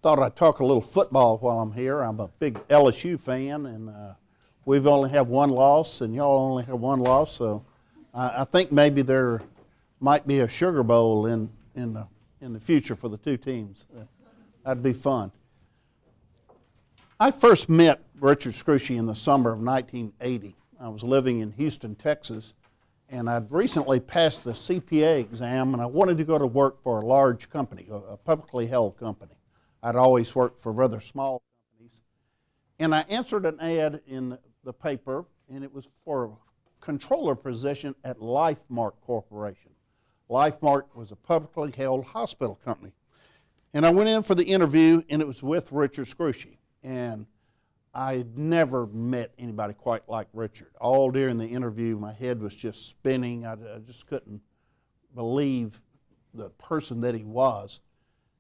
Thought I'd talk a little football while I'm here. I'm a big LSU fan, and we've only had one loss, and y'all only have one loss. So I think maybe there might be a Sugar Bowl in the future for the two teams. That'd be fun. I first met Richard Scrushy in the summer of 1980. I was living in Houston, Texas, and I'd recently passed the CPA exam, and I wanted to go to work for a large company, a publicly held company. I'd always worked for rather small companies. And I answered an ad in the paper, and it was for a controller position at LifeMark Corporation. LifeMark was a publicly held hospital company. And I went in for the interview, and it was with Richard Scrushy. And I had never met anybody quite like Richard. All during the interview, my head was just spinning. I just couldn't believe the person that he was.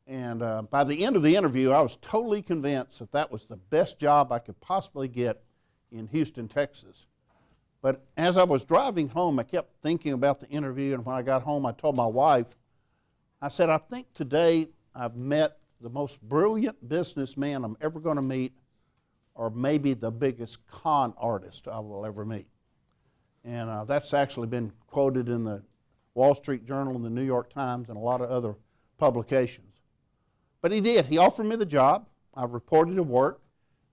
And by the end of the interview, I was totally convinced that that was the best job I could possibly get in Houston, Texas. But as I was driving home, I kept thinking about the interview, and when I got home, I told my wife, I said, I think today I've met the most brilliant businessman I'm ever going to meet, or maybe the biggest con artist I will ever meet. And that's actually been quoted in the Wall Street Journal and the New York Times and a lot of other publications. But he did. He offered me the job. I reported to work.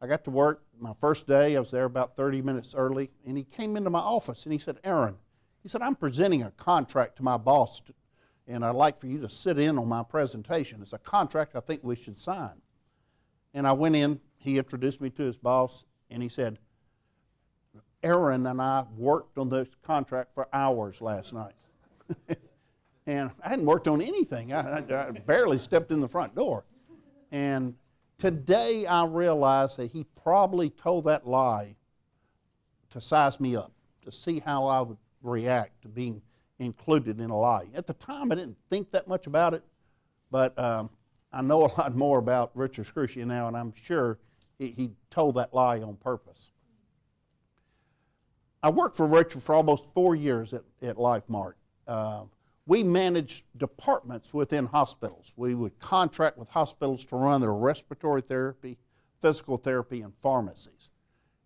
I got to work my first day. I was there about 30 minutes early, and he came into my office and he said, Aaron, he said, I'm presenting a contract to my boss, and I'd like for you to sit in on my presentation. It's a contract I think we should sign. And I went in. He introduced me to his boss, and he said, Aaron and I worked on this contract for hours last night. And I hadn't worked on anything. I barely stepped in the front door. And today I realize that he probably told that lie to size me up, to see how I would react to being included in a lie. At the time, I didn't think that much about it, but I know a lot more about Richard Scrushy now, and I'm sure he told that lie on purpose. I worked for Richard for almost 4 years at LifeMark. We managed departments within hospitals. We would contract with hospitals to run their respiratory therapy, physical therapy, and pharmacies.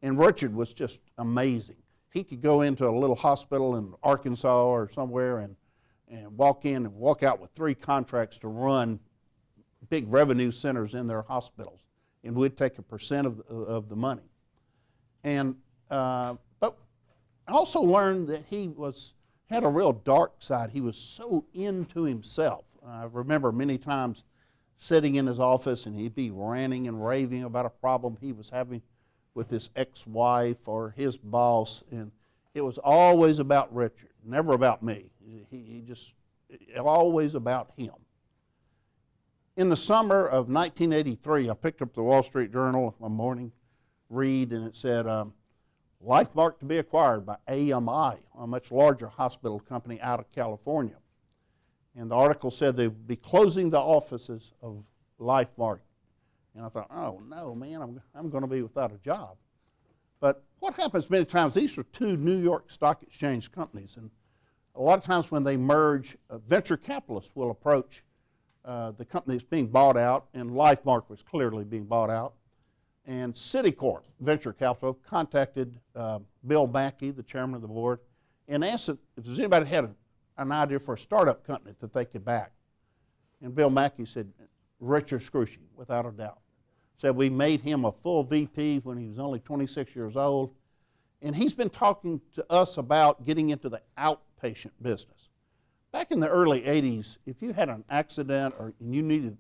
And Richard was just amazing. He could go into a little hospital in Arkansas or somewhere and walk in and walk out with 3 contracts to run big revenue centers in their hospitals. And we'd take a percent of the money. And but I also learned that he had a real dark side. He was so into himself. I remember many times sitting in his office and he'd be ranting and raving about a problem he was having with his ex-wife or his boss, and it was always about Richard, never about me. He just, always about him. In the summer of 1983, I picked up the Wall Street Journal, a morning read, and it said, LifeMark to be acquired by AMI, a much larger hospital company out of California. And the article said they would be closing the offices of LifeMark. And I thought, oh no, man, I'm going to be without a job. But what happens many times, these are 2 New York Stock Exchange companies, and a lot of times when they merge, venture capitalists will approach the company that's being bought out, and LifeMark was clearly being bought out. And Citicorp Venture Capital contacted Bill Mackey, the chairman of the board, and asked if there's anybody who had an idea for a startup company that they could back. And Bill Mackey said, Richard Scrushy, without a doubt. Said we made him a full VP when he was only 26 years old, and he's been talking to us about getting into the outpatient business. Back in the early 80s, if you had an accident or you needed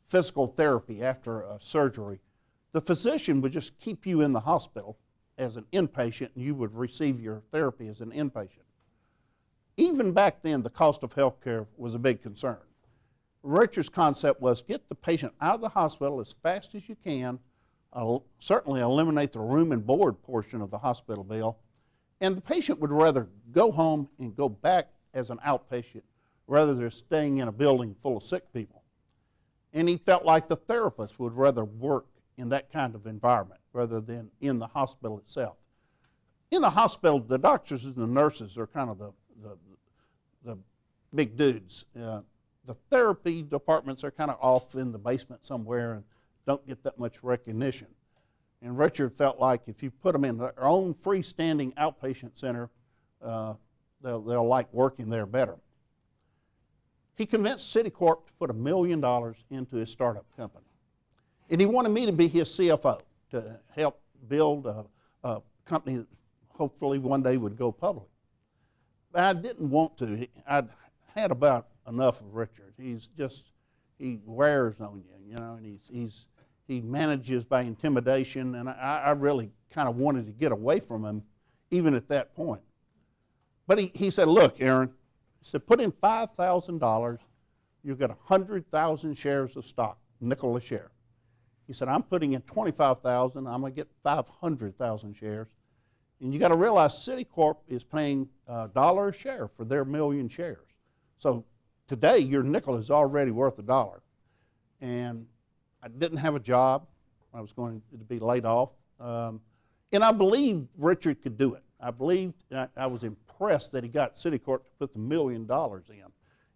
physical therapy after a surgery, the physician would just keep you in the hospital as an inpatient, and you would receive your therapy as an inpatient. Even back then, the cost of health care was a big concern. Richard's concept was get the patient out of the hospital as fast as you can, certainly eliminate the room and board portion of the hospital bill, and the patient would rather go home and go back as an outpatient rather than staying in a building full of sick people. And he felt like the therapist would rather work in that kind of environment rather than in the hospital itself. In the hospital, the doctors and the nurses are kind of the big dudes. The the therapy departments are kind of off in the basement somewhere and don't get that much recognition. And Richard felt like if you put them in their own freestanding outpatient center, they'll like working there better. He convinced Citicorp to put $1 million into his startup company. And he wanted me to be his CFO to help build a company that hopefully one day would go public. But I didn't want to. I'd had about enough of Richard. He wears on you, and he manages by intimidation, and I really kind of wanted to get away from him even at that point. But he said, look, Aaron, he said, put in $5,000, you'll get 100,000 shares of stock, nickel a share. He said, I'm putting in $25,000, I'm going to get 500,000 shares. And you got to realize Citicorp is paying $1 a share for their 1 million shares. So today, your nickel is already worth $1. And I didn't have a job. I was going to be laid off. And I believed Richard could do it. I was impressed that he got Citicorp to put the $1 million in.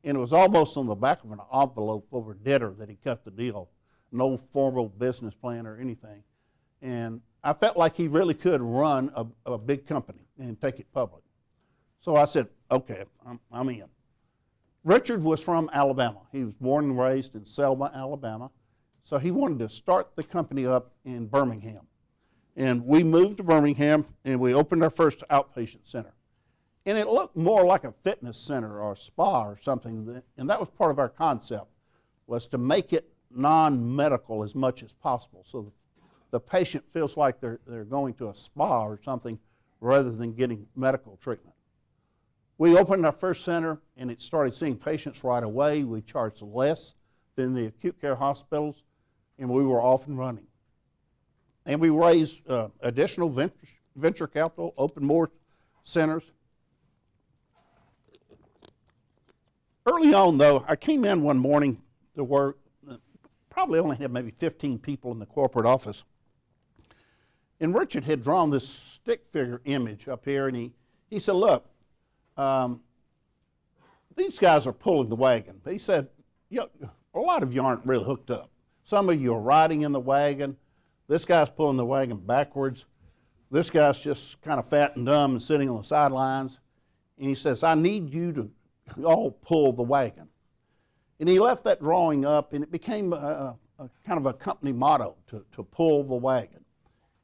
And it was almost on the back of an envelope over debtor that he cut the deal. No formal business plan or anything. And I felt like he really could run a big company and take it public. So I said, okay, I'm in. Richard was from Alabama. He was born and raised in Selma, Alabama. So he wanted to start the company up in Birmingham. And we moved to Birmingham, and we opened our first outpatient center. And it looked more like a fitness center or a spa or something, and that was part of our concept, was to make it non-medical as much as possible, so the patient feels like they're going to a spa or something rather than getting medical treatment. We opened our first center, and it started seeing patients right away. We charged less than the acute care hospitals, and we were off and running. And we raised additional venture capital, opened more centers. Early on, though, I came in one morning to work, probably only had maybe 15 people in the corporate office. And Richard had drawn this stick figure image up here, and he said, look, these guys are pulling the wagon. He said, a lot of you aren't really hooked up. Some of you are riding in the wagon. This guy's pulling the wagon backwards. This guy's just kind of fat and dumb and sitting on the sidelines. And he says, I need you to all pull the wagon. And he left that drawing up, and it became a kind of a company motto, to pull the wagon.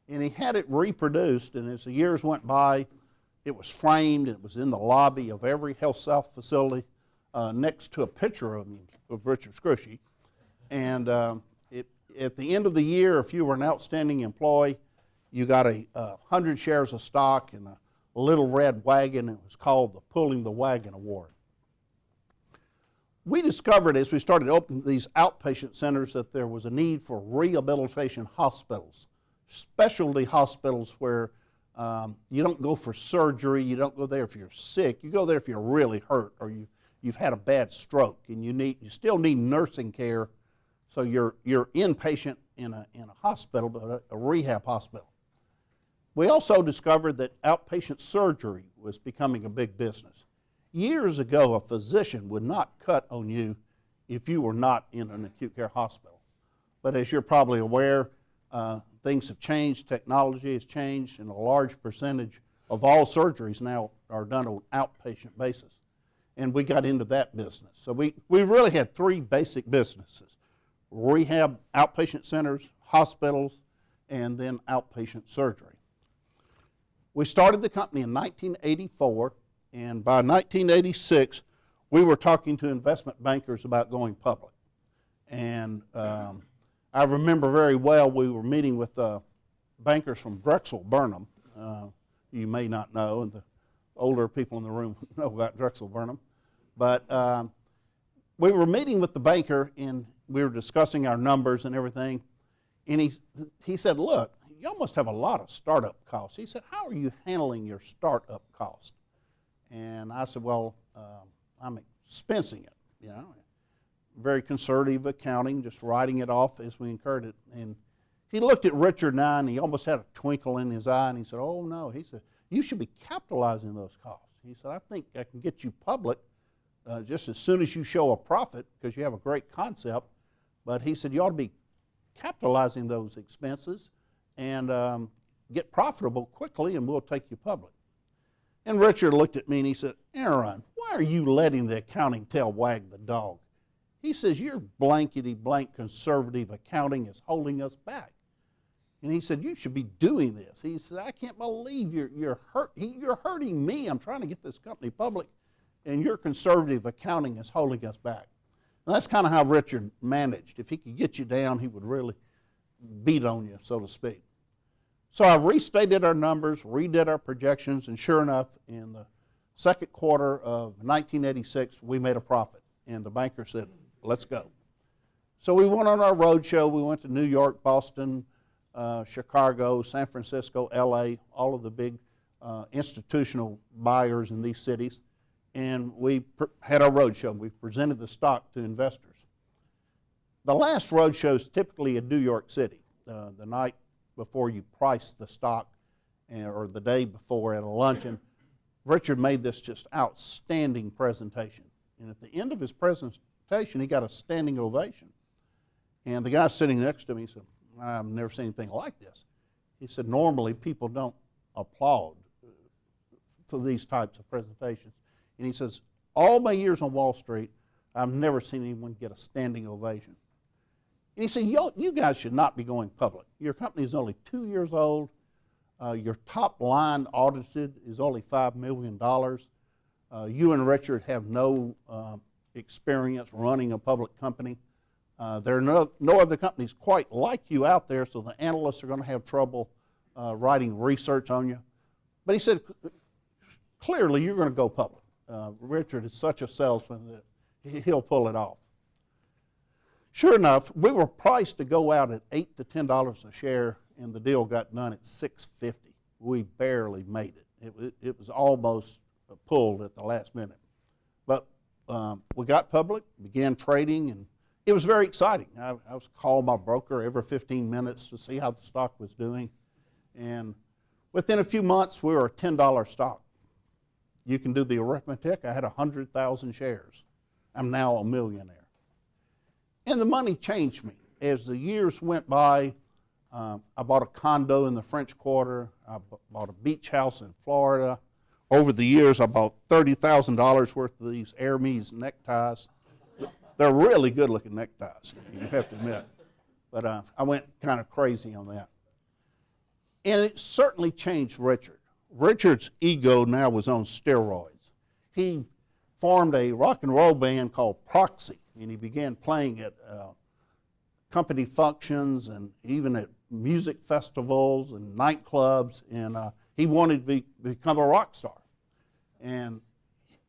And he had it reproduced, and as the years went by, it was framed, and it was in the lobby of every HealthSouth facility next to a picture of Richard Scrushy. And at the end of the year, if you were an outstanding employee, you got 100 shares of stock and a little red wagon. It was called the Pulling the Wagon Award. We discovered as we started opening these outpatient centers that there was a need for rehabilitation hospitals, specialty hospitals where you don't go for surgery, you don't go there if you're sick, you go there if you're really hurt or you've had a bad stroke and you still need nursing care, so you're inpatient in a hospital, but a rehab hospital. We also discovered that outpatient surgery was becoming a big business. Years ago, a physician would not cut on you if you were not in an acute care hospital. But as you're probably aware, things have changed, technology has changed, and a large percentage of all surgeries now are done on an outpatient basis. And we got into that business. So we really had three basic businesses: rehab, outpatient centers, hospitals, and then outpatient surgery. We started the company in 1984, and by 1986, we were talking to investment bankers about going public. And I remember very well we were meeting with bankers from Drexel Burnham. You may not know, and the older people in the room know about Drexel Burnham. But we were meeting with the banker, and we were discussing our numbers and everything. And he said, look, y'all must have a lot of startup costs. He said, how are you handling your startup cost? And I said, well, I'm expensing it, Very conservative accounting, just writing it off as we incurred it. And he looked at Richard and I, and he almost had a twinkle in his eye, and he said, oh, no. He said, you should be capitalizing those costs. He said, I think I can get you public just as soon as you show a profit, because you have a great concept, but he said you ought to be capitalizing those expenses and get profitable quickly, and we'll take you public. And Richard looked at me and he said, Enron, why are you letting the accounting tail wag the dog? He says, your blankety-blank conservative accounting is holding us back. And he said, you should be doing this. He said, I can't believe you're hurting me. I'm trying to get this company public, and your conservative accounting is holding us back. And that's kind of how Richard managed. If he could get you down, he would really beat on you, so to speak. So I restated our numbers, redid our projections, and sure enough, in the second quarter of 1986, we made a profit. And the banker said, let's go. So we went on our road show. We went to New York, Boston, Chicago, San Francisco, LA, all of the big institutional buyers in these cities. And we had our road show. We presented the stock to investors. The last road show is typically in New York City. The night before you price the stock, or the day before at a luncheon, Richard made this just outstanding presentation. And at the end of his presentation, he got a standing ovation. And the guy sitting next to me said, I've never seen anything like this. He said, normally people don't applaud to these types of presentations. And he says, all my years on Wall Street, I've never seen anyone get a standing ovation. And he said, you guys should not be going public. Your company is only 2 years old. Your top line audited is only $5 million. You and Richard have no experience running a public company. There are no other companies quite like you out there, so the analysts are going to have trouble writing research on you. But he said, clearly you're going to go public. Richard is such a salesman that he'll pull it off. Sure enough, we were priced to go out at $8 to $10 a share, and the deal got done at $6.50. We barely made it. It was almost pulled at the last minute. But we got public, began trading, and it was very exciting. I was calling my broker every 15 minutes to see how the stock was doing. And within a few months, we were a $10 stock. You can do the arithmetic. I had 100,000 shares. I'm now a millionaire. And the money changed me. As the years went by, I bought a condo in the French Quarter. I bought a beach house in Florida. Over the years, I bought $30,000 worth of these Hermes neckties. They're really good-looking neckties, you have to admit. But I went kind of crazy on that. And it certainly changed Richard. Richard's ego now was on steroids. He formed a rock and roll band called Proxy, and he began playing at company functions and even at music festivals and nightclubs, and he wanted to become a rock star. And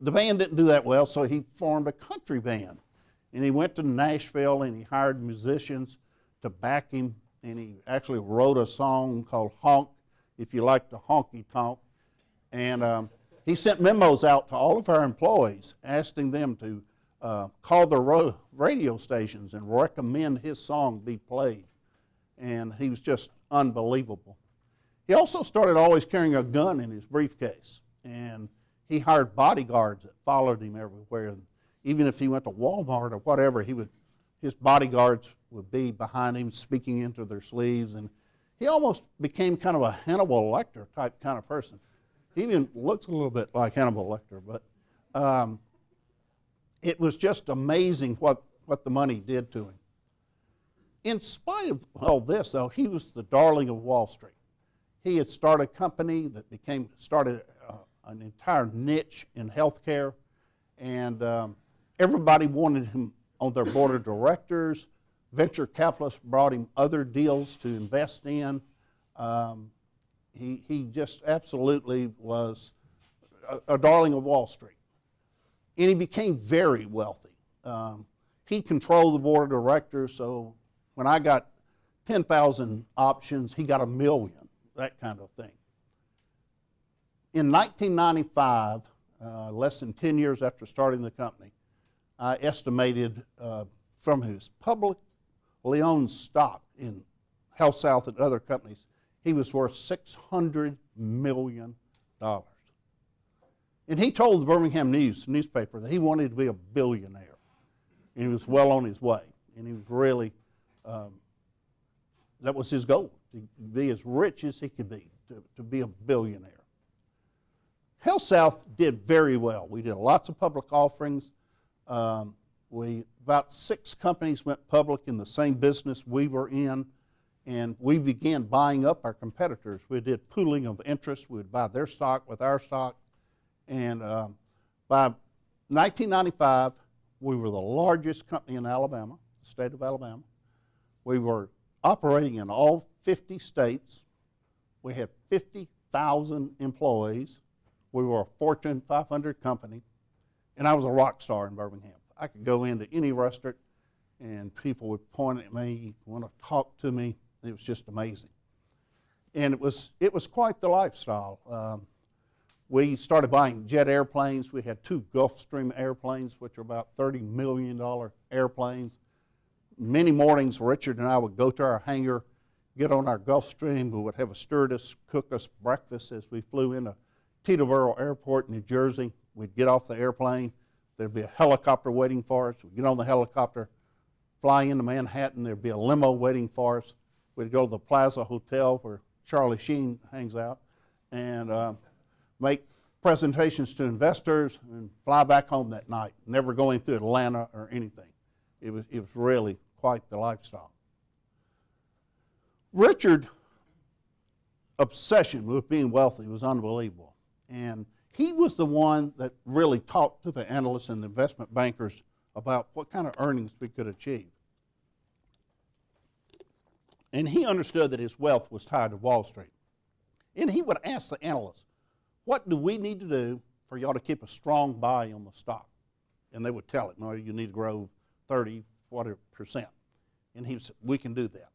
the band didn't do that well, so he formed a country band. And he went to Nashville and he hired musicians to back him, and he actually wrote a song called Honk, if you like the honky tonk. And he sent memos out to all of our employees asking them to call the radio stations and recommend his song be played. And he was just unbelievable. He also started always carrying a gun in his briefcase. And he hired bodyguards that followed him everywhere. Even if he went to Walmart or whatever, his bodyguards would be behind him speaking into their sleeves. And he almost became kind of a Hannibal Lecter type kind of person. He even looks a little bit like Hannibal Lecter, but it was just amazing what the money did to him. In spite of all this, though, he was the darling of Wall Street. He had started a company that started an entire niche in healthcare, and everybody wanted him on their board of directors. Venture capitalists brought him other deals to invest in. He just absolutely was a darling of Wall Street. And he became very wealthy. He controlled the board of directors, so when I got 10,000 options, he got 1 million, that kind of thing. In 1995, less than 10 years after starting the company, I estimated from his publicly owned stock in HealthSouth and other companies, he was worth $600 million. And And he told the Birmingham newspaper that he wanted to be a billionaire. And he was well on his way. And he was really, that was his goal, to be as rich as he could be, to be a billionaire. HealthSouth did very well. We did lots of public offerings. About 6 companies went public in the same business we were in, and we began buying up our competitors. We did pooling of interest. We would buy their stock with our stock. And by 1995, we were the largest company in Alabama, the state of Alabama. We were operating in all 50 states. We had 50,000 employees. We were a Fortune 500 company, and I was a rock star in Birmingham. I could go into any restaurant, and people would point at me, want to talk to me. It was just amazing. And it was quite the lifestyle. We started buying jet airplanes. We had 2 Gulfstream airplanes, which are about $30 million airplanes. Many mornings, Richard and I would go to our hangar, get on our Gulfstream. We would have a stewardess cook us breakfast as we flew into Teterboro Airport, New Jersey. We'd get off the airplane. There'd be a helicopter waiting for us. We'd get on the helicopter, fly into Manhattan. There'd be a limo waiting for us. We'd go to the Plaza Hotel where Charlie Sheen hangs out and make presentations to investors and fly back home that night, never going through Atlanta or anything. It was really quite the lifestyle. Richard's obsession with being wealthy was unbelievable. And he was the one that really talked to the analysts and the investment bankers about what kind of earnings we could achieve. And he understood that his wealth was tied to Wall Street. And he would ask the analysts, what do we need to do for y'all to keep a strong buy on the stock? And they would tell him, no, you need to grow 30, 40%. And he said, we can do that.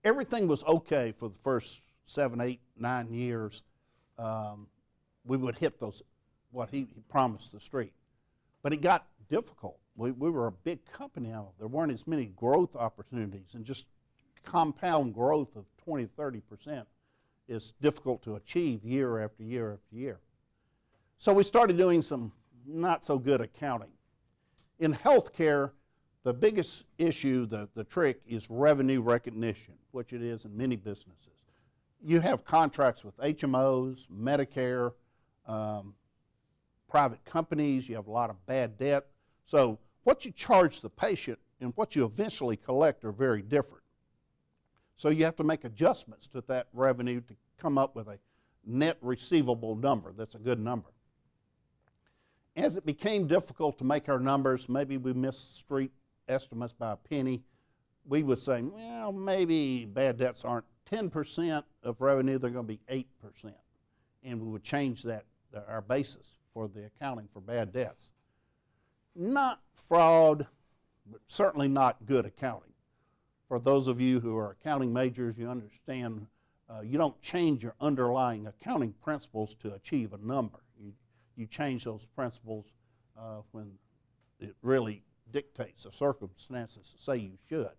Everything was okay for the first 7, 8, 9 years. We would hit those, what he promised the street. But it got difficult. We were a big company now. There weren't as many growth opportunities, and just compound growth of 20, 30% is difficult to achieve year after year after year. So we started doing some not so good accounting. In healthcare, the biggest issue, the trick, is revenue recognition, which it is in many businesses. You have contracts with HMOs, Medicare, private companies. You have a lot of bad debt. So what you charge the patient and what you eventually collect are very different. So you have to make adjustments to that revenue to come up with a net receivable number that's a good number. As it became difficult to make our numbers, maybe we missed street estimates by a penny, we would say, well, maybe bad debts aren't 10% of revenue, they're going to be 8%. And we would change that, our basis for the accounting for bad debts. Not fraud, but certainly not good accounting. For those of you who are accounting majors, you understand you don't change your underlying accounting principles to achieve a number. You change those principles when it really dictates the circumstances to say you should.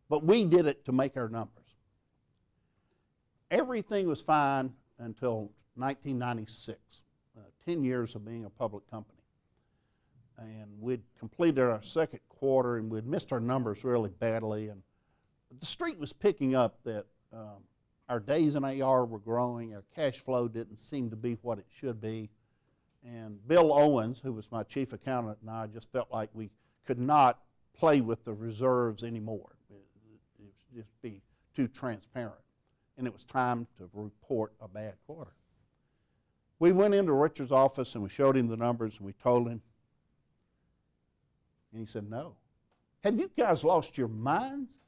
But we did it to make our numbers. Everything was fine until 1996, 10 years of being a public company. And we'd completed our second quarter, and we'd missed our numbers really badly. And the street was picking up that our days in AR were growing, our cash flow didn't seem to be what it should be. And Bill Owens, who was my chief accountant, and I just felt like we could not play with the reserves anymore. It would just be too transparent. And it was time to report a bad quarter. We went into Richard's office and we showed him the numbers and we told him. And he said, no. Have you guys lost your minds?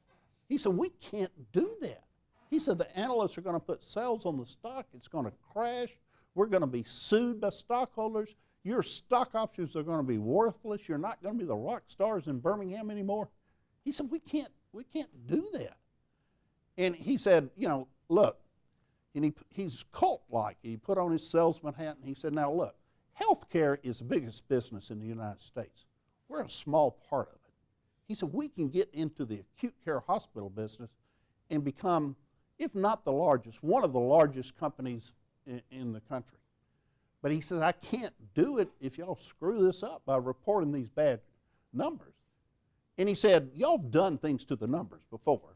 He said, we can't do that. He said, the analysts are going to put sales on the stock. It's going to crash. We're going to be sued by stockholders. Your stock options are going to be worthless. You're not going to be the rock stars in Birmingham anymore. He said, we can't do that. And he said, you know, look, and he's cult-like. He put on his salesman hat and he said, now look, healthcare is the biggest business in the United States. We're a small part of it. He said, we can get into the acute care hospital business and become, if not the largest, one of the largest companies in the country. But he says, I can't do it if y'all screw this up by reporting these bad numbers. And he said, y'all done things to the numbers before,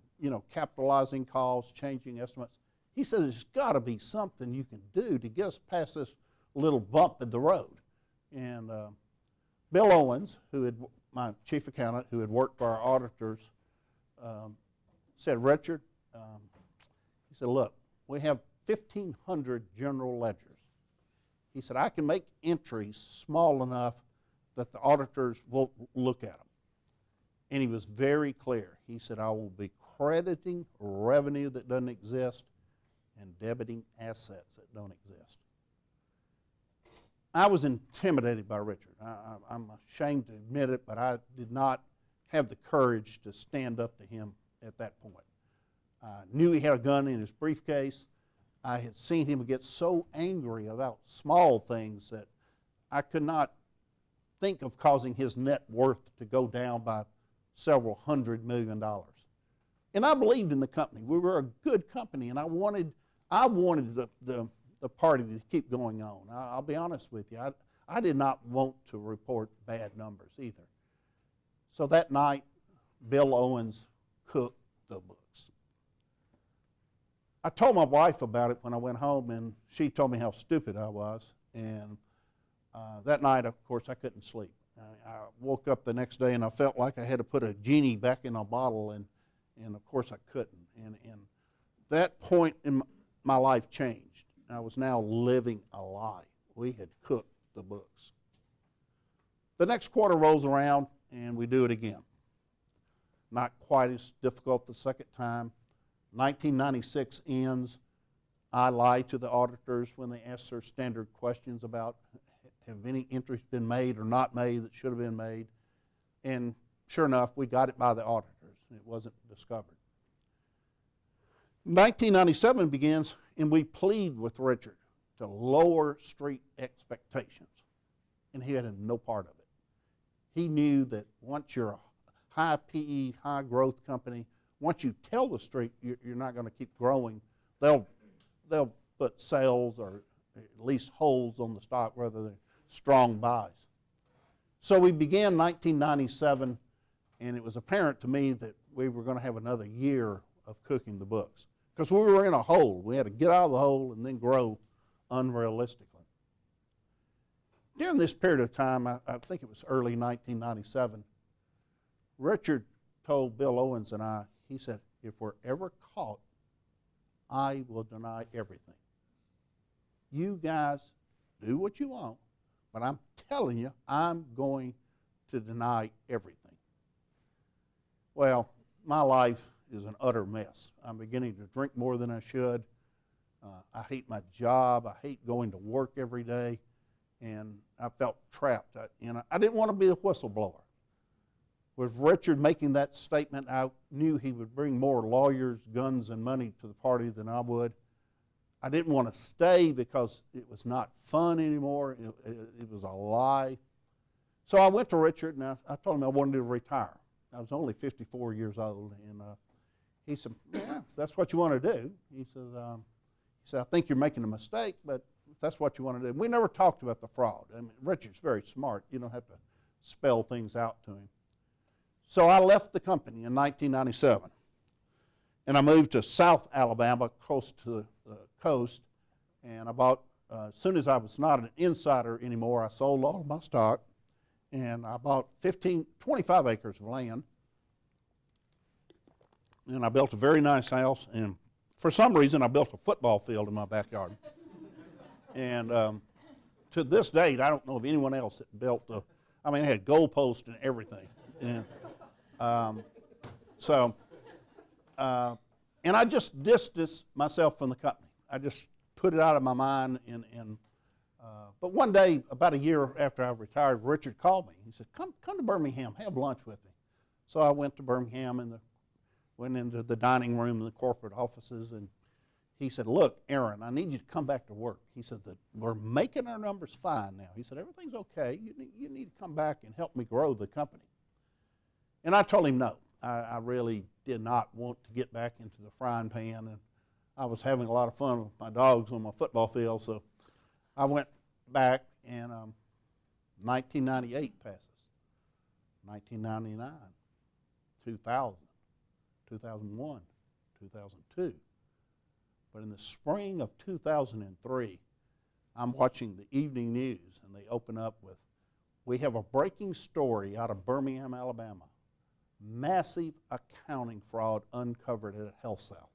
capitalizing costs, changing estimates. He said, there's got to be something you can do to get us past this little bump in the road. And Bill Owens, my chief accountant, who had worked for our auditors, said, Richard, he said, look, we have 1,500 general ledgers. He said, I can make entries small enough that the auditors won't look at them. And he was very clear. He said, I will be crediting revenue that doesn't exist and debiting assets that don't exist. I was intimidated by Richard. I'm ashamed to admit it, but I did not have the courage to stand up to him at that point. I knew he had a gun in his briefcase. I had seen him get so angry about small things that I could not think of causing his net worth to go down by several $100 million. And I believed in the company. We were a good company, and I wanted the party to keep going on. I'll be honest with you. I did not want to report bad numbers either. So that night, Bill Owens cooked the books. I told my wife about it when I went home, and she told me how stupid I was. And that night, of course, I couldn't sleep. I woke up the next day, and I felt like I had to put a genie back in a bottle, and of course I couldn't. And that point in my life changed. I was now living a lie. We had cooked the books. The next quarter rolls around, and we do it again. Not quite as difficult the second time. 1996 ends. I lie to the auditors when they ask their standard questions about have any entries been made or not made that should have been made. And sure enough, we got it by the auditors. It wasn't discovered. 1997 begins, and we plead with Richard to lower street expectations. And he had no part of it. He knew that once you're a high PE, high growth company, once you tell the street you're not going to keep growing, they'll put sales or at least holds on the stock rather than strong buys. So we began 1997, and it was apparent to me that we were going to have another year of cooking the books because we were in a hole. We had to get out of the hole and then grow unrealistically. During this period of time, I think it was early 1997, Richard told Bill Owens and I, he said, if we're ever caught, I will deny everything. You guys do what you want, but I'm telling you, I'm going to deny everything. Well, my life is an utter mess. I'm beginning to drink more than I should. I hate my job. I hate going to work every day. And I felt trapped. I didn't want to be a whistleblower. With Richard making that statement, I knew he would bring more lawyers, guns, and money to the party than I would. I didn't want to stay because it was not fun anymore. It was a lie. So I went to Richard, and I told him I wanted to retire. I was only 54 years old, and he said, yeah, if that's what you want to do. He said, I think you're making a mistake, but if that's what you want to do. We never talked about the fraud. I mean, Richard's very smart. You don't have to spell things out to him. So I left the company in 1997, and I moved to South Alabama, close to the coast, and as soon as I was not an insider anymore, I sold all of my stock, and I bought 25 acres of land, and I built a very nice house, and for some reason, I built a football field in my backyard. And to this date, I don't know of anyone else that built it had goalposts and everything. And and I just distanced myself from the company. I just put it out of my mind. But one day, about a year after I retired, Richard called me. He said, come to Birmingham, have lunch with me. So I went to Birmingham and went into the dining room in the corporate offices, and he said, look, Aaron, I need you to come back to work. He said, we're making our numbers fine now. He said, everything's okay. You need to come back and help me grow the company. And I told him no. I really did not want to get back into the frying pan, and I was having a lot of fun with my dogs on my football field, so I went back, and 1998 passes, 1999, 2000, 2001, 2002. But in the spring of 2003, I'm watching the evening news, and they open up with, we have a breaking story out of Birmingham, Alabama. Massive accounting fraud uncovered at HealthSouth.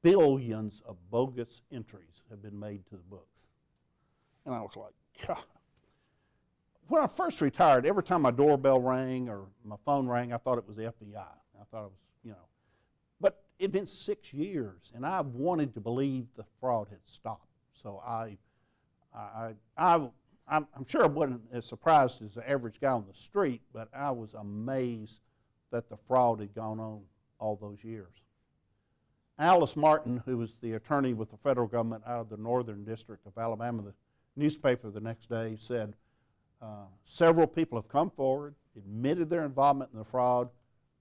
Billions of bogus entries have been made to the books. And I was like, God. When I first retired, every time my doorbell rang or my phone rang, I thought it was the FBI. I thought it was, But it'd been 6 years, and I wanted to believe the fraud had stopped. So I'm sure I wasn't as surprised as the average guy on the street, but I was amazed that the fraud had gone on all those years. Alice Martin, who was the attorney with the federal government out of the Northern District of Alabama, the newspaper the next day said, several people have come forward, admitted their involvement in the fraud,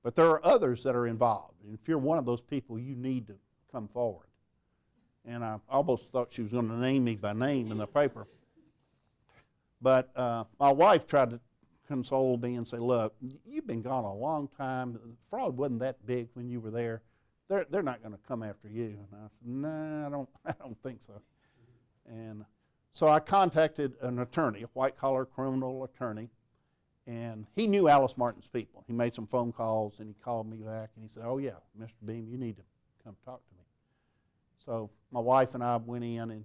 but there are others that are involved. And if you're one of those people, you need to come forward. And I almost thought she was going to name me by name in the paper. But my wife tried to console me and say, look, you've been gone a long time. The fraud wasn't that big when you were there. They're not going to come after you. And I said, no, I don't think so. And so I contacted an attorney, a white-collar criminal attorney, and he knew Alice Martin's people. He made some phone calls, and he called me back, and he said, oh, yeah, Mr. Beam, you need to come talk to me. So my wife and I went in, and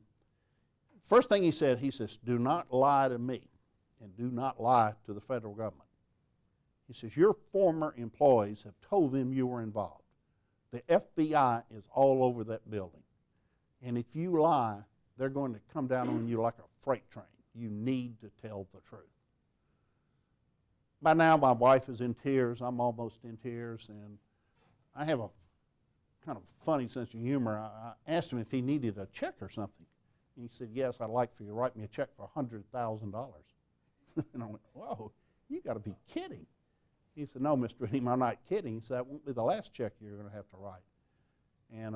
first thing he says, do not lie to me, and do not lie to the federal government. He says, your former employees have told them you were involved. The FBI is all over that building. And if you lie, they're going to come down on you like a freight train. You need to tell the truth. By now, my wife is in tears. I'm almost in tears. And I have a kind of funny sense of humor. I asked him if he needed a check or something. And he said, yes, I'd like for you to write me a check for $100,000. And I went, whoa, you got to be kidding. He said, no, Mr. Beam, I'm not kidding. He said, that won't be the last check you're going to have to write. And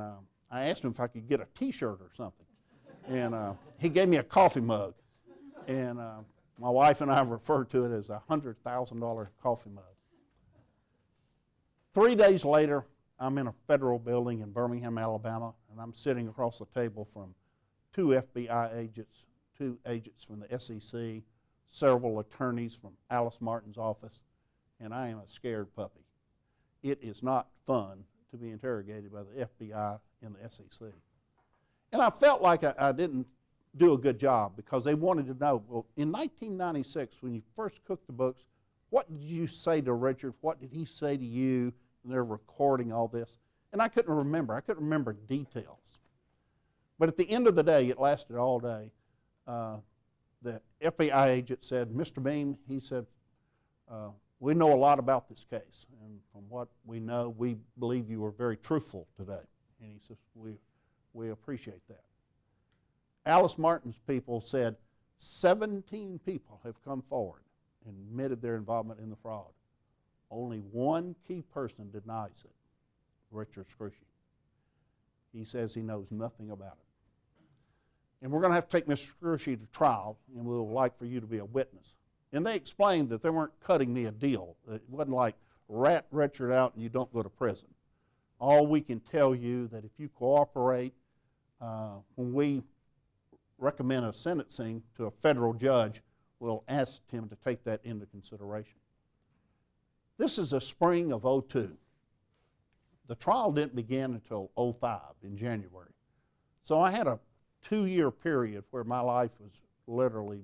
I asked him if I could get a T-shirt or something. And he gave me a coffee mug. And my wife and I refer to it as a $100,000 coffee mug. 3 days later, I'm in a federal building in Birmingham, Alabama, and I'm sitting across the table from 2 FBI agents, 2 agents from the SEC, several attorneys from Alice Martin's office, and I am a scared puppy. It is not fun to be interrogated by the FBI and the SEC. And I felt like I didn't do a good job because they wanted to know, well, in 1996, when you first cooked the books, what did you say to Richard? What did he say to you? And they're recording all this. And I couldn't remember. I couldn't remember details. But at the end of the day, it lasted all day. The FBI agent said, Mr. Beam, he said, we know a lot about this case. And from what we know, we believe you were very truthful today. And he says, we appreciate that. Alice Martin's people said 17 people have come forward and admitted their involvement in the fraud. Only one key person denies it, Richard Scrushy. He says he knows nothing about it. And we're going to have to take Mr. Scrushy to trial, and we'll like for you to be a witness. And they explained that they weren't cutting me a deal. It wasn't like rat Richard out and you don't go to prison. All we can tell you that if you cooperate, when we recommend a sentencing to a federal judge, we'll ask him to take that into consideration. This is the spring of '02. The trial didn't begin until '05 in January. So I had a 2-year period where my life was literally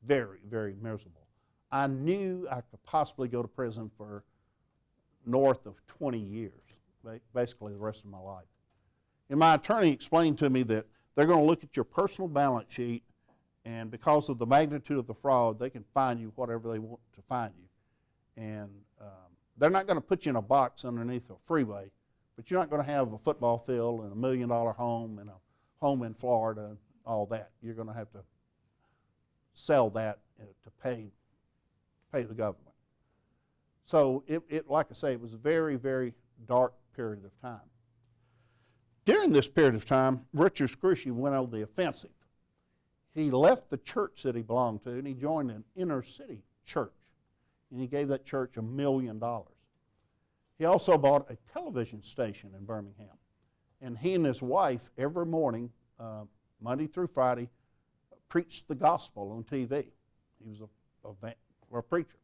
very, very miserable. I knew I could possibly go to prison for north of 20 years, basically the rest of my life. And my attorney explained to me that they're going to look at your personal balance sheet, and because of the magnitude of the fraud, they can fine you whatever they want to fine you. And they're not going to put you in a box underneath a freeway, but you're not going to have a football field and $1 million home and a home in Florida and all that. You're going to have to sell that to pay the government. So it, like I say, it was a very, very dark period of time. During this period of time, Richard Scrushy went on the offensive. he left the church that he belonged to, and he joined an inner city church, and he gave that church $1 million. He also bought a television station in Birmingham, and he and his wife every morning, Monday through Friday, preached the gospel on TV. He was a preacher.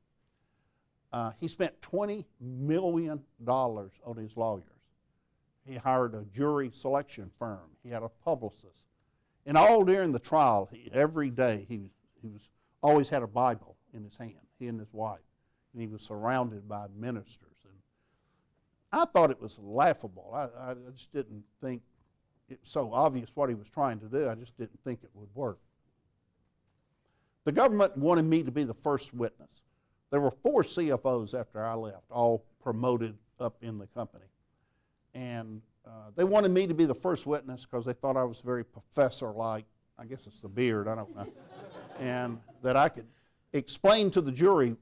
He spent $20 million on his lawyers. He hired a jury selection firm. He had a publicist. And all during the trial, every day, he was always had a Bible in his hand, he and his wife. And he was surrounded by ministers. And I thought it was laughable. I just didn't think it was so obvious what he was trying to do. I just didn't think it would work. The government wanted me to be the first witness. There were 4 CFOs after I left, all promoted up in the company. And they wanted me to be the first witness because they thought I was very professor-like. I guess it's the beard, I don't know. And that I could explain to the jury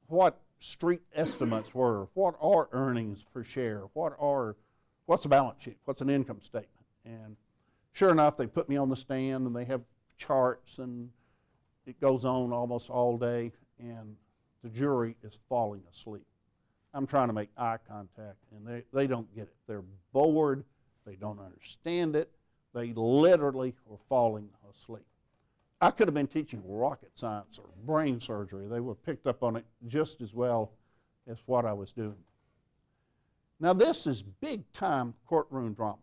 what street estimates were, what are earnings per share, what's a balance sheet, what's an income statement. And sure enough, they put me on the stand, and they have charts, and it goes on almost all day, and the jury is falling asleep. I'm trying to make eye contact, and they don't get it. They're bored. They don't understand it. They literally were falling asleep. I could have been teaching rocket science or brain surgery. They would have picked up on it just as well as what I was doing. Now, this is big-time courtroom drama.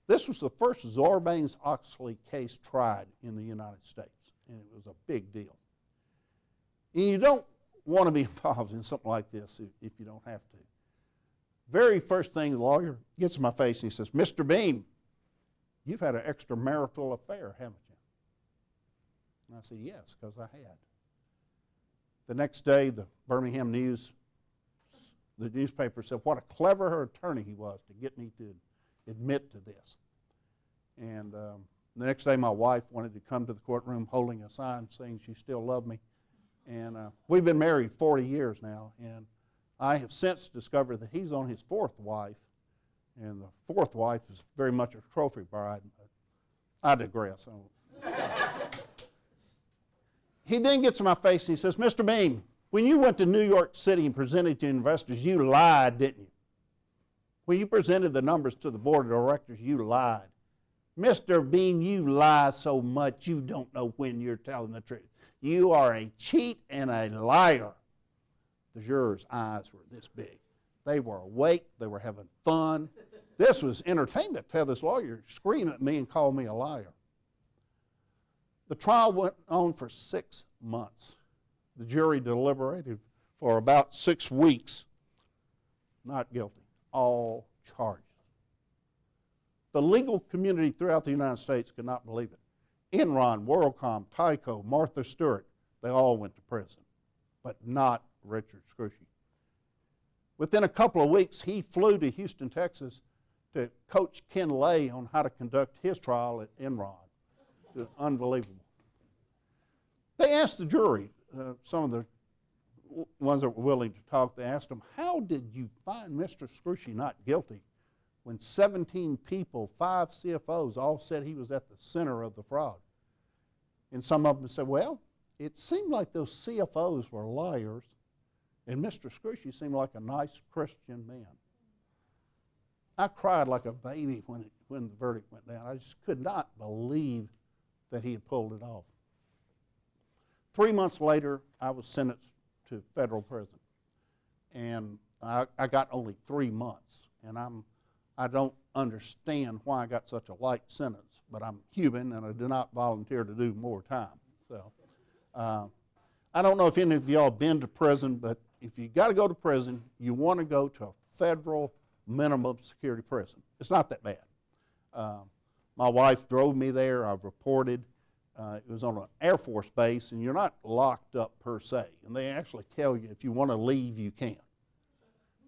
This was the first Sarbanes-Oxley case tried in the United States, and it was a big deal. And you don't want to be involved in something like this if you don't have to. Very first thing, the lawyer gets in my face and he says, "Mr. Beam, you've had an extramarital affair, haven't you?" And I said, "Yes," because I had. The next day, the Birmingham News, the newspaper said what a clever attorney he was to get me to admit to this. And the next day, my wife wanted to come to the courtroom holding a sign saying she still loved me. And we've been married 40 years now, and I have since discovered that he's on his 4th wife, and the 4th wife is very much a trophy bride. I digress. He then gets in my face and he says, "Mr. Beam, when you went to New York City and presented to investors, you lied, didn't you? When you presented the numbers to the board of directors, you lied. Mr. Beam, you lie so much you don't know when you're telling the truth. You are a cheat and a liar." The jurors' eyes were this big. They were awake. They were having fun. This was entertainment to have this lawyer scream at me and call me a liar. The trial went on for 6 months. The jury deliberated for about 6 weeks. Not guilty. All charges. The legal community throughout the United States could not believe it. Enron, WorldCom, Tyco, Martha Stewart, they all went to prison, but not Richard Scrushy. Within a couple of weeks, he flew to Houston, Texas to coach Ken Lay on how to conduct his trial at Enron. It was unbelievable. They asked the jury, some of the ones that were willing to talk, they asked them, "How did you find Mr. Scrushy not guilty when 17 people, 5 CFOs, all said he was at the center of the fraud?" And some of them said, "Well, it seemed like those CFOs were liars, and Mr. Scrushy seemed like a nice Christian man." I cried like a baby when the verdict went down. I just could not believe that he had pulled it off. 3 months later, I was sentenced to federal prison, and I got only 3 months, and I don't understand why I got such a light sentence, but I'm human and I do not volunteer to do more time. So I don't know if any of y'all have been to prison, but if you got to go to prison, you want to go to a federal minimum security prison. It's not that bad. My wife drove me there. I've reported. It was on an Air Force base, and you're not locked up per se. And they actually tell you if you want to leave, you can.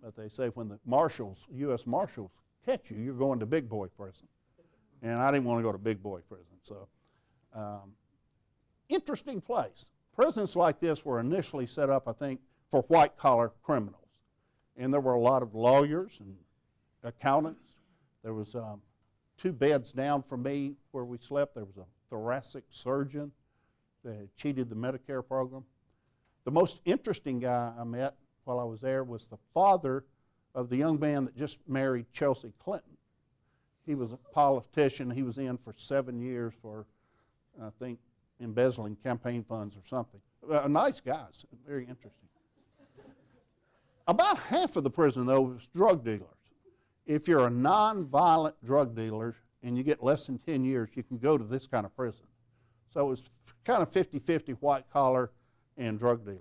But they say when the marshals, U.S. Marshals, catch you, you're going to big boy prison. And I didn't want to go to big boy prison. So, interesting place. Prisons like this were initially set up, I think, for white-collar criminals. And there were a lot of lawyers and accountants. There was 2 beds down from me where we slept. There was a thoracic surgeon. They had cheated the Medicare program. The most interesting guy I met while I was there was the father of the young man that just married Chelsea Clinton. He was a politician. He was in for 7 years for, I think, embezzling campaign funds or something. Nice guys, very interesting. About half of the prison, though, was drug dealers. If you're a nonviolent drug dealer and you get less than 10 years, you can go to this kind of prison. So it was kind of 50-50 white collar and drug dealer.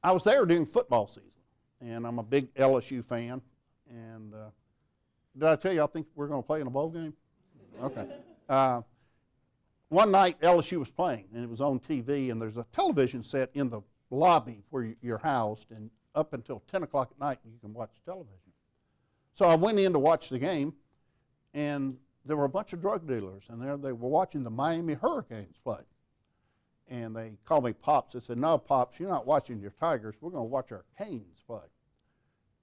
I was there during football season, and I'm a big LSU fan. And did I tell you I think we're going to play in a bowl game? Okay. One night LSU was playing, and it was on TV, and there's a television set in the lobby where you're housed, and up until 10 o'clock at night you can watch television. So I went in to watch the game, and there were a bunch of drug dealers, and there they were watching the Miami Hurricanes play. And they called me Pops. They said, "No, Pops, you're not watching your Tigers. We're going to watch our Canes play."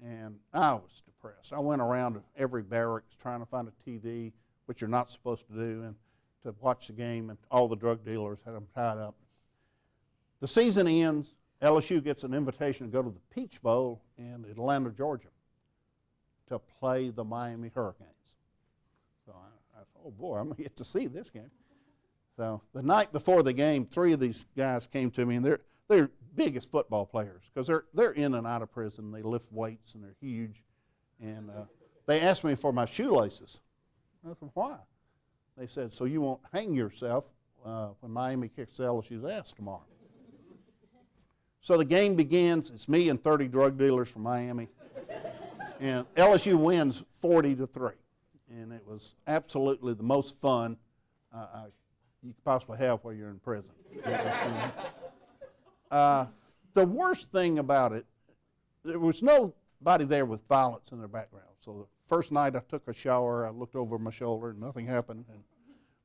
And I was depressed. I went around to every barracks trying to find a TV, which you're not supposed to do, and to watch the game, and all the drug dealers had them tied up. The season ends. LSU gets an invitation to go to the Peach Bowl in Atlanta, Georgia, to play the Miami Hurricanes. So I thought, oh boy, I'm going to get to see this game. So the night before the game, 3 of these guys came to me, and they're biggest football players because they're in and out of prison. They lift weights, and they're huge. And they asked me for my shoelaces. I said, why? They said, so you won't hang yourself when Miami kicks LSU's ass tomorrow. So the game begins. It's me and 30 drug dealers from Miami. And LSU wins 40-3. And it was absolutely the most fun you could possibly have while you're in prison. The worst thing about it, there was nobody there with violence in their background. So the first night I took a shower, I looked over my shoulder, and nothing happened.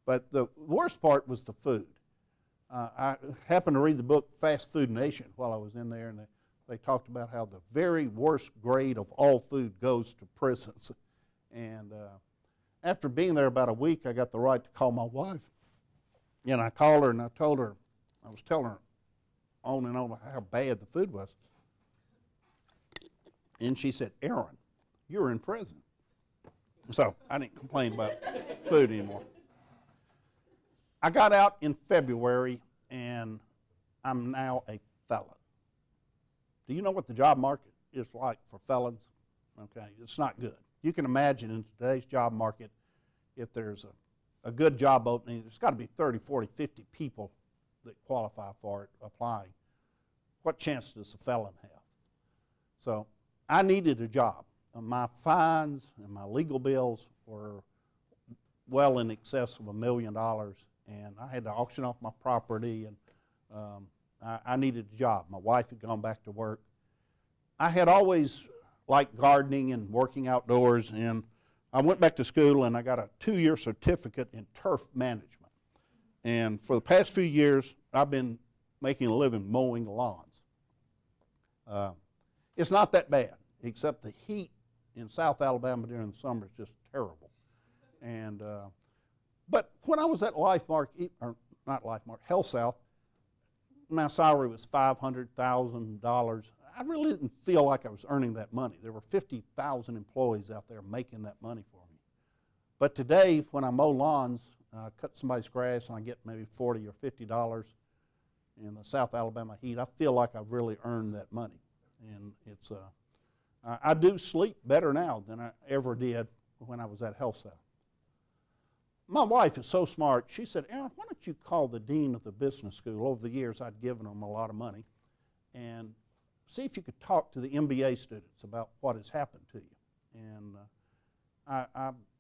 But the worst part was the food. I happened to read the book Fast Food Nation while I was in there, and they talked about how the very worst grade of all food goes to prisons. And after being there about a week, I got the right to call my wife. And I called her, and I told her, I was telling her on and on how bad the food was. And she said, "Aaron, you're in prison." So I didn't complain about food anymore. I got out in February, and I'm now a felon. Do you know what the job market is like for felons? Okay, it's not good. You can imagine in today's job market, if there's a good job opening, there's got to be 30, 40, 50 people that qualify for it applying. What chance does a felon have? So I needed a job. My fines and my legal bills were well in excess of $1 million, and I had to auction off my property, and I needed a job. My wife had gone back to work. I had always liked gardening and working outdoors, and I went back to school, and I got a 2-year certificate in turf management. And for the past few years, I've been making a living mowing lawns. It's not that bad, except the heat in South Alabama during the summer is just terrible. And but when I was at HealthSouth, my salary was $500,000. I really didn't feel like I was earning that money. There were 50,000 employees out there making that money for me. But today, when I mow lawns, cut somebody's grass, and I get maybe $40 or $50 in the South Alabama heat, I feel like I've really earned that money. And it's I do sleep better now than I ever did when I was at HealthSouth. My wife is so smart. She said, "Aaron, why don't you call the dean of the business school?" Over the years, I'd given them a lot of money, and see if you could talk to the MBA students about what has happened to you. And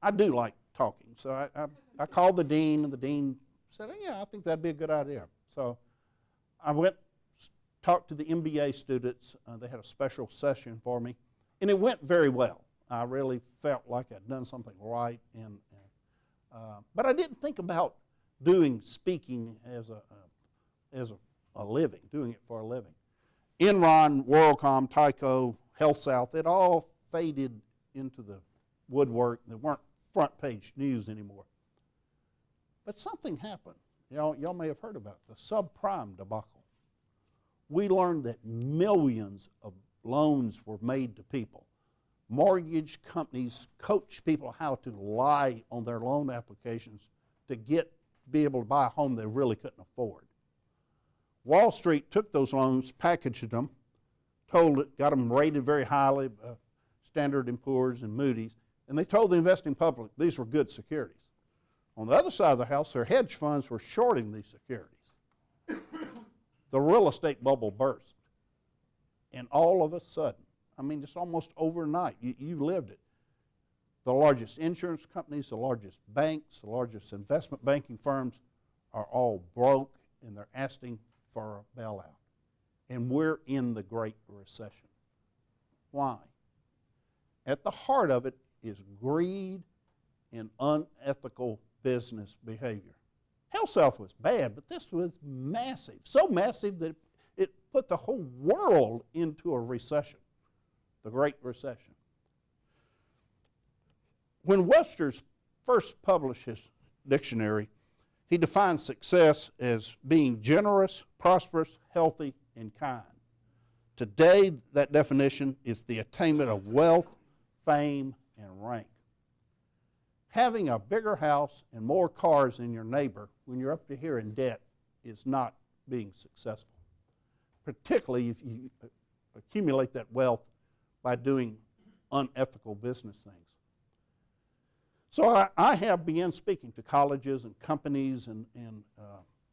I do like talking, so I called the dean, and the dean said, "Yeah, I think that'd be a good idea." So I went, talked to the MBA students. They had a special session for me, and it went very well. I really felt like I'd done something right, but I didn't think about doing speaking as a living, doing it for a living. Enron, WorldCom, Tyco, HealthSouth, it all faded into the woodwork. They weren't front page news anymore. But something happened. Y'all may have heard about it, the subprime debacle. We learned that millions of loans were made to people. Mortgage companies coached people how to lie on their loan applications to be able to buy a home they really couldn't afford. Wall Street took those loans, packaged them, got them rated very highly, Standard & Poor's and Moody's, and they told the investing public these were good securities. On the other side of the house, their hedge funds were shorting these securities. The real estate bubble burst. And all of a sudden, I mean, just almost overnight, you lived it. The largest insurance companies, the largest banks, the largest investment banking firms are all broke, and they're asking for a bailout. And we're in the Great Recession. Why? At the heart of it is greed and unethical business behavior. HealthSouth was bad, but this was massive. So massive that it put the whole world into a recession, the Great Recession. When Webster's first published his dictionary, he defined success as being generous, prosperous, healthy, and kind. Today, that definition is the attainment of wealth, fame, and rank. Having a bigger house and more cars than your neighbor when you're up to here in debt is not being successful, particularly if you accumulate that wealth by doing unethical business things. So I have begun speaking to colleges and companies and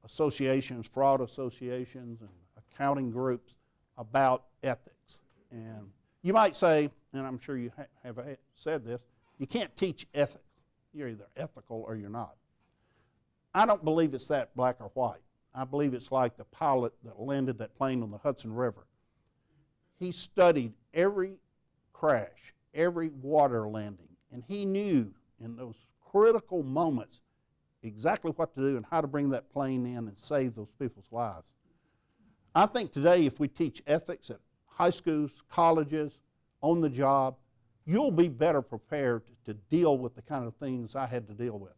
associations, fraud associations and accounting groups about ethics. And you might say, and I'm sure you have said this, you can't teach ethics. You're either ethical or you're not. I don't believe it's that black or white. I believe it's like the pilot that landed that plane on the Hudson River. He studied every crash, every water landing, and he knew in those critical moments exactly what to do and how to bring that plane in and save those people's lives. I think today if we teach ethics at high schools, colleges, on the job, you'll be better prepared to deal with the kind of things I had to deal with.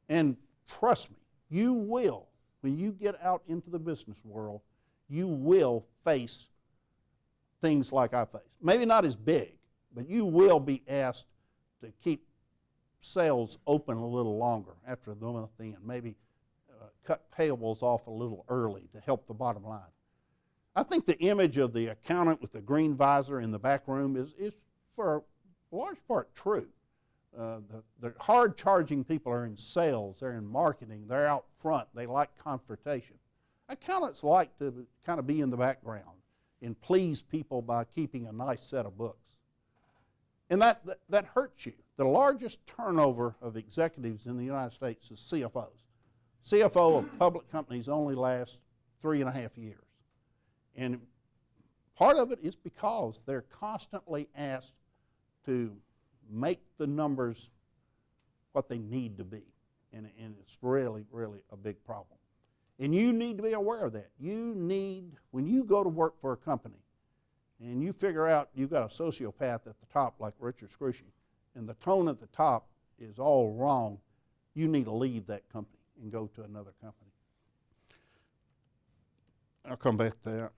And trust me, you will, when you get out into the business world, you will face things like I faced. Maybe not as big, but you will be asked to keep sales open a little longer after the month end, maybe cut payables off a little early to help the bottom line. I think the image of the accountant with the green visor in the back room is for a large part true. The hard-charging people are in sales, they're in marketing, they're out front, they like confrontation. Accountants like to kind of be in the background and please people by keeping a nice set of books. And that hurts you. The largest turnover of executives in the United States is CFOs. CFO of public companies only lasts 3.5 years. And part of it is because they're constantly asked to make the numbers what they need to be. And it's really, really a big problem. And you need to be aware of that. When you go to work for a company and you figure out you've got a sociopath at the top like Richard Scrushy, and the tone at the top is all wrong, you need to leave that company and go to another company. I'll come back to that.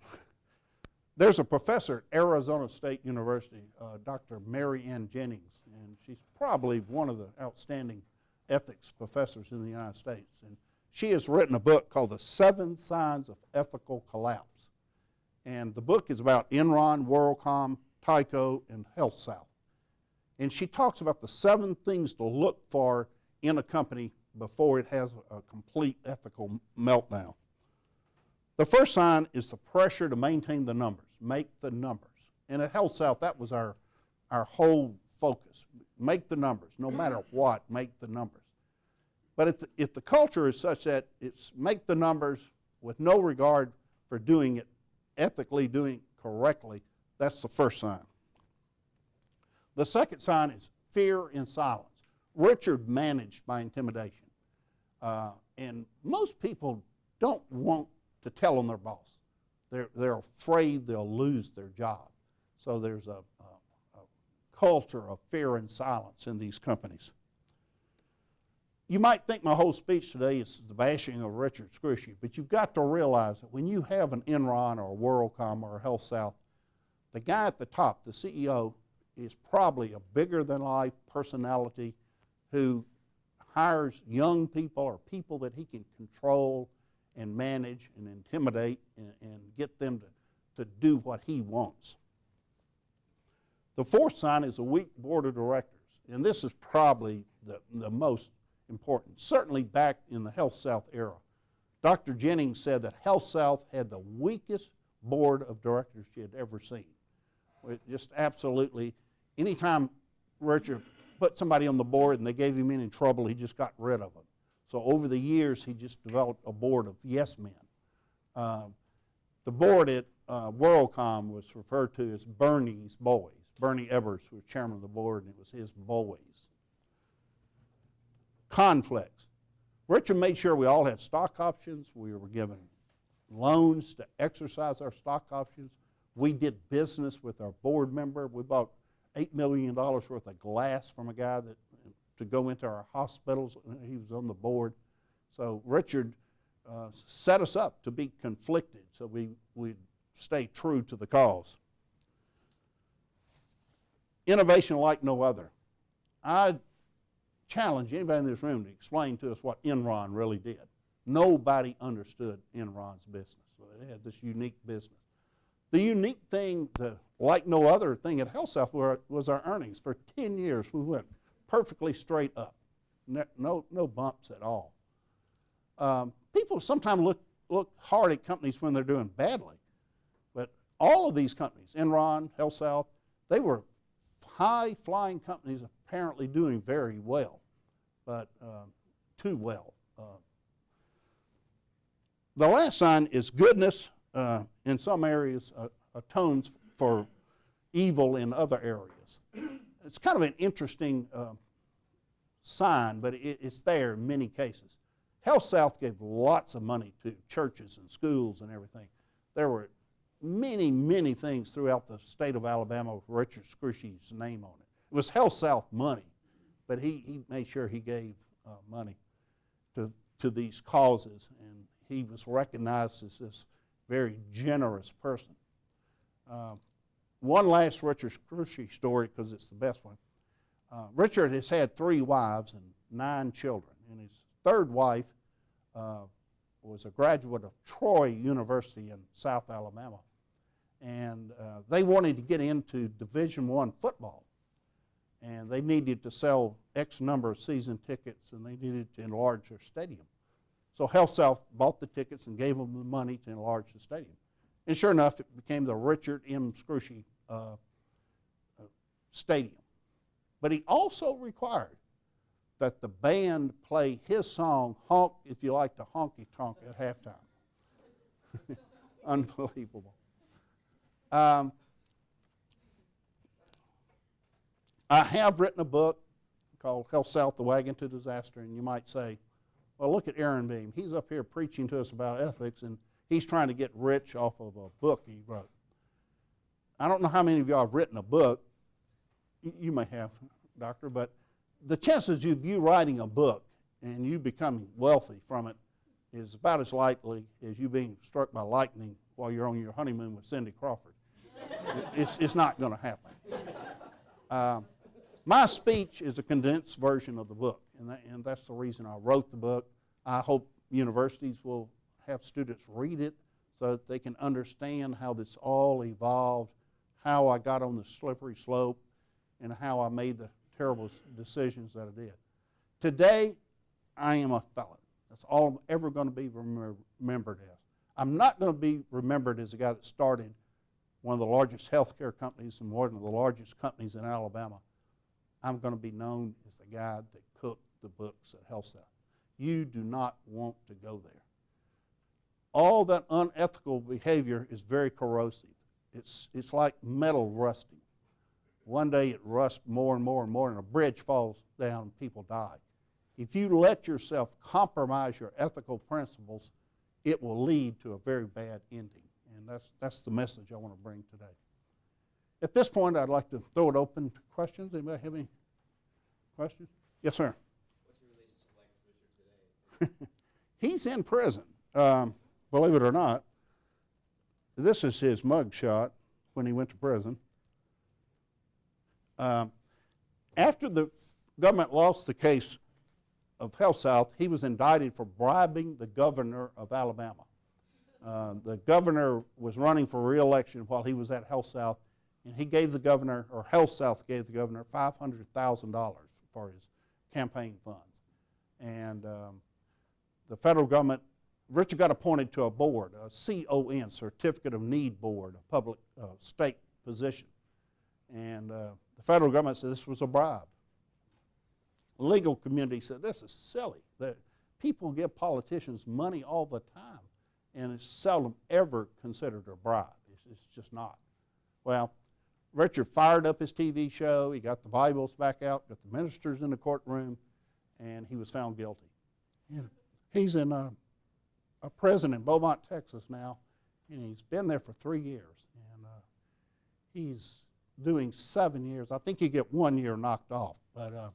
There's a professor at Arizona State University, Dr. Mary Ann Jennings, and she's probably one of the outstanding ethics professors in the United States. And she has written a book called The 7 Signs of Ethical Collapse. And the book is about Enron, WorldCom, Tyco, and HealthSouth. And she talks about the 7 things to look for in a company before it has a complete ethical meltdown. The first sign is the pressure to maintain the numbers, make the numbers. And at HealthSouth, that was our whole focus. Make the numbers, no matter what, make the numbers. But if the culture is such that it's make the numbers with no regard for doing it ethically, doing it correctly, that's the first sign. The second sign is fear and silence. Richard managed by intimidation. And most people don't want to tell on their boss. They're afraid they'll lose their job. So there's a culture of fear and silence in these companies. You might think my whole speech today is the bashing of Richard Scrushy, but you've got to realize that when you have an Enron or a WorldCom or a HealthSouth, the guy at the top, the CEO, is probably a bigger-than-life personality who hires young people or people that he can control and manage and intimidate and get them to do what he wants. The fourth sign is a weak board of directors, and this is probably the most important, certainly back in the HealthSouth era. Dr. Jennings said that HealthSouth had the weakest board of directors she had ever seen. It just absolutely, anytime Richard put somebody on the board and they gave him any trouble, he just got rid of them. So over the years, he just developed a board of yes men. The board at WorldCom was referred to as Bernie's boys. Bernie Evers was chairman of the board, and it was his boys. Conflicts. Richard made sure we all had stock options. We were given loans to exercise our stock options. We did business with our board member. We bought $8 million worth of glass from a guy to go into our hospitals. He was on the board. So Richard set us up to be conflicted so we'd stay true to the cause. Innovation like no other. I challenge anybody in this room to explain to us what Enron really did. Nobody understood Enron's business. So they had this unique business. The unique thing, like no other thing at HealthSouth, was our earnings. For 10 years, we went perfectly straight up. No bumps at all. People sometimes look hard at companies when they're doing badly. But all of these companies, Enron, HealthSouth, they were high-flying companies apparently doing very well, but too well. The last sign is goodness. In some areas, atones for evil in other areas. It's kind of an interesting sign, but it's there in many cases. HealthSouth gave lots of money to churches and schools and everything. There were many, many things throughout the state of Alabama with Richard Scrushy's name on it. It was HealthSouth money, but he made sure he gave money to these causes, and he was recognized as this very generous person. One last Richard Scrushy story, because it's the best one. Richard has had 3 wives and 9 children, and his third wife was a graduate of Troy University in South Alabama, and they wanted to get into Division I football, and they needed to sell X number of season tickets, and they needed to enlarge their stadium. So HealthSouth bought the tickets and gave them the money to enlarge the stadium. And sure enough, it became the Richard M. Scrushy Stadium. But he also required that the band play his song, Honk If You Like to Honky Tonk, at halftime. Unbelievable. I have written a book called HealthSouth, The Wagon to Disaster, and you might say, well, look at Aaron Beam. He's up here preaching to us about ethics, and he's trying to get rich off of a book he wrote. I don't know how many of y'all have written a book. You may have, Doctor, but the chances of you writing a book and you becoming wealthy from it is about as likely as you being struck by lightning while you're on your honeymoon with Cindy Crawford. It's not going to happen. My speech is a condensed version of the book, and that's the reason I wrote the book. I hope universities will have students read it so that they can understand how this all evolved, how I got on the slippery slope, and how I made the terrible decisions that I did. Today, I am a felon. That's all I'm ever going to be remembered as. I'm not going to be remembered as a guy that started one of the largest healthcare companies and one of the largest companies in Alabama. I'm going to be known as the guy that cooked the books at HealthSouth. You do not want to go there. All that unethical behavior is very corrosive. It's like metal rusting. One day it rusts more and more and more, and a bridge falls down and people die. If you let yourself compromise your ethical principles, it will lead to a very bad ending. And that's the message I want to bring today. At this point, I'd like to throw it open to questions. Anybody have any questions? Yes, sir. What's your relationship like He's in prison, believe it or not. This is his mug shot when he went to prison. After the government lost the case of HealthSouth, he was indicted for bribing the governor of Alabama. The governor was running for re-election while he was at HealthSouth, and he gave the governor, or HealthSouth gave the governor, $500,000 for his campaign funds. And the federal government, Richard got appointed to a board, a CON, Certificate of Need Board, a public state position. And the federal government said this was a bribe. The legal community said this is silly. That people give politicians money all the time, and it's seldom ever considered a bribe. It's just not. Well, Richard fired up his TV show. He got the Bibles back out, got the ministers in the courtroom, and he was found guilty. And he's in a prison in Beaumont, Texas now, and he's been there for 3 years. And he's doing 7 years. I think he get 1 year knocked off. But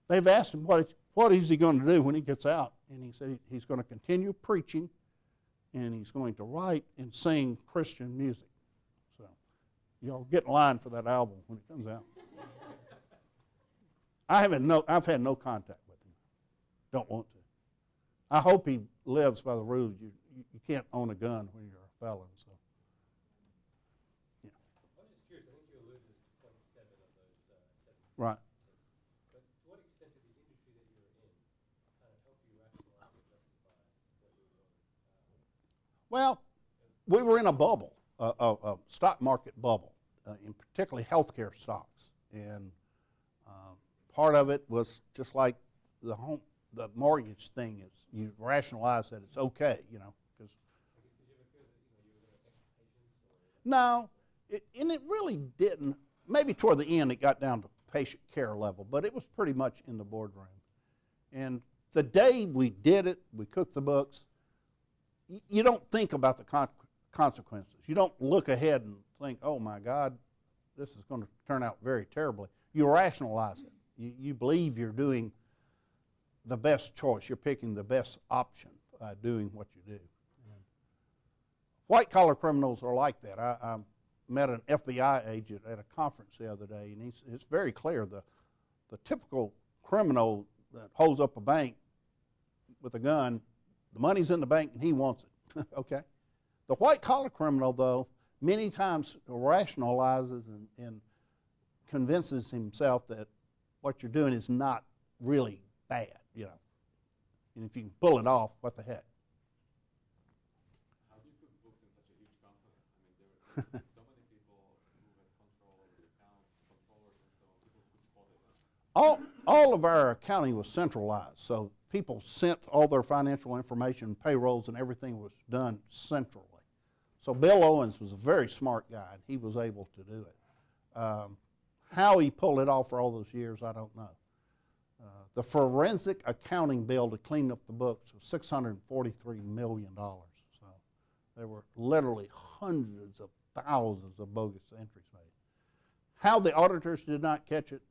they've asked him what is he going to do when he gets out, and he said he's going to continue preaching, and he's going to write and sing Christian music. So y'all get in line for that album when it comes out. I've had no contact with him. Don't want to. I hope he lives by the rule you can't own a gun when you're a felon. So, yeah. I'm just curious. I think you alluded to 27 of those 7. Right. But to what extent did the industry that you're in kind of help you rationalize and justify what you were doing? Well, we were in a bubble, a stock market bubble, in particularly healthcare stocks, and part of it was just like the mortgage thing is you rationalize that it's okay, because. Did you ever feel that you were going to affect patients? No, and it really didn't. Maybe toward the end it got down to patient care level, but it was pretty much in the boardroom. And the day we did it, we cooked the books. You don't think about the consequences. You don't look ahead and think, oh my God, this is going to turn out very terribly. You rationalize it. You believe you're doing the best choice. You're picking the best option by doing what you do. White-collar criminals are like that. I met an FBI agent at a conference the other day, and it's very clear. The typical criminal that holds up a bank with a gun, the money's in the bank and he wants it, okay? The white-collar criminal, though, many times rationalizes and convinces himself that what you're doing is not really bad, And if you can pull it off, what the heck? How do you put books in such a huge company? I mean, there were so many people who had control over the accounts, controllers, and so people could spot it. All of our accounting was centralized, so people sent all their financial information, payrolls, and everything was done centrally. So Bill Owens was a very smart guy, and he was able to do it. How he pulled it off for all those years, I don't know. The forensic accounting bill to clean up the books was $643 million. So there were literally hundreds of thousands of bogus entries made. How the auditors did not catch it,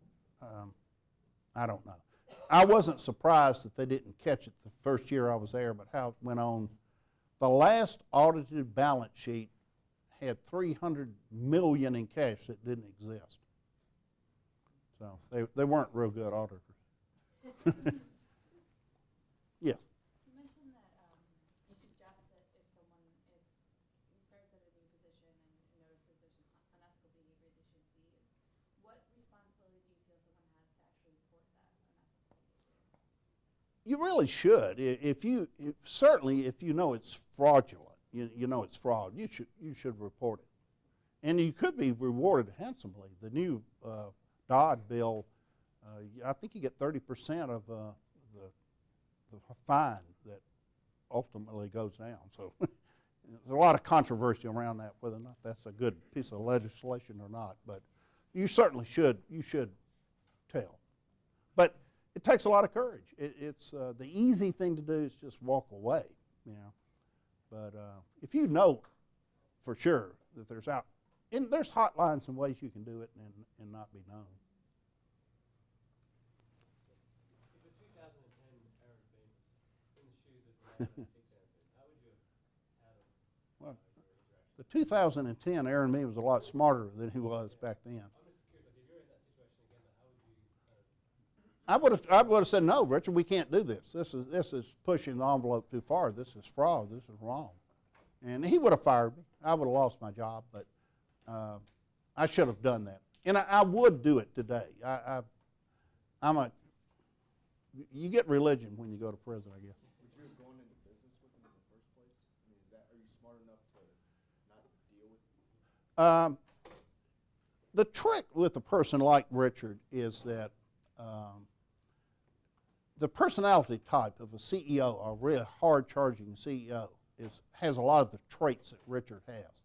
I don't know. I wasn't surprised that they didn't catch it the first year I was there, but how it went on. The last audited balance sheet had $300 million in cash that didn't exist. So they weren't real good auditors. Yes. You mentioned that you suggest that if someone starts at a new position and notices there's unethical behavior, they should leave. What responsibility do you feel someone has to actually report that unethical behavior? You really should. Certainly if you know it's fraudulent, you know it's fraud, you should report it. And you could be rewarded handsomely. The new Dodd bill, I think you get 30% of the fine that ultimately goes down. So there's a lot of controversy around that, whether or not that's a good piece of legislation or not. But you certainly should. You should tell. But it takes a lot of courage. It's the easy thing to do is just walk away. But if you know for sure that there's hotlines and ways you can do it and not be known. The 2010 Aaron Famous, How would you have handled Well, your interaction? the 2010 Aaron Me was a lot smarter than he was back then. I'm just curious, like, if you're in that situation again, how would you kind of? I would have said, no, Richard, we can't do this. This is pushing the envelope too far. This is fraud. This is wrong. And he would have fired me. I would have lost my job, but I should have done that. And I would do it today. You get religion when you go to prison, I guess. Would you have gone into business with him in the first place? I mean, are you smart enough to not deal with? The trick with a person like Richard is that the personality type of a CEO, a really hard-charging CEO, has a lot of the traits that Richard has.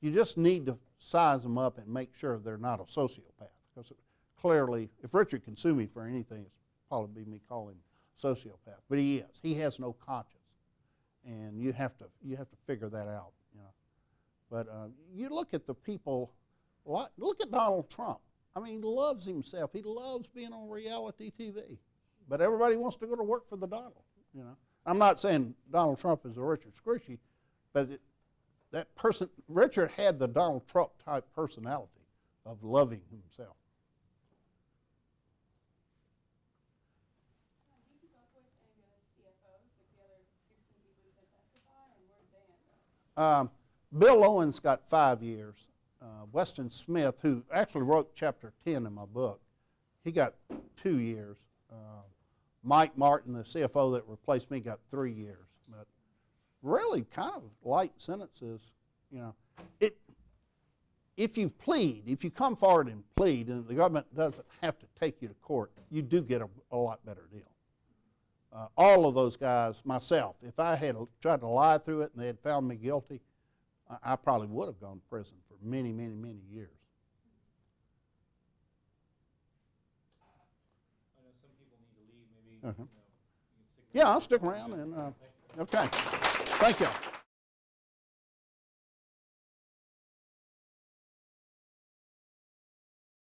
You just need to size them up and make sure they're not a sociopath. Because clearly, if Richard can sue me for anything, it's probably be me calling him sociopath. But he is. He has no conscience, and you have to figure that out. You know. But you look at the people. Look at Donald Trump. I mean, he loves himself. He loves being on reality TV. But everybody wants to go to work for the Donald. You know. I'm not saying Donald Trump is a Richard Scritchy, but that person, Richard had the Donald Trump type personality of loving himself. Do you keep up with any of the CFOs, like the other 16 people who said testify, and where did they end up? Bill Owens got 5 years. Weston Smith, who actually wrote Chapter 10 in my book, he got 2 years. Mike Martin, the CFO that replaced me, got 3 years. But really kind of light sentences, you know. If you plead, if you come forward and plead, and the government doesn't have to take you to court, you do get a lot better deal. All of those guys, myself, if I had tried to lie through it and they had found me guilty, I probably would have gone to prison for many, many, many years. I know some people need to leave. Maybe Uh-huh. you can stick. Yeah, I'll stick around and okay. Thank you.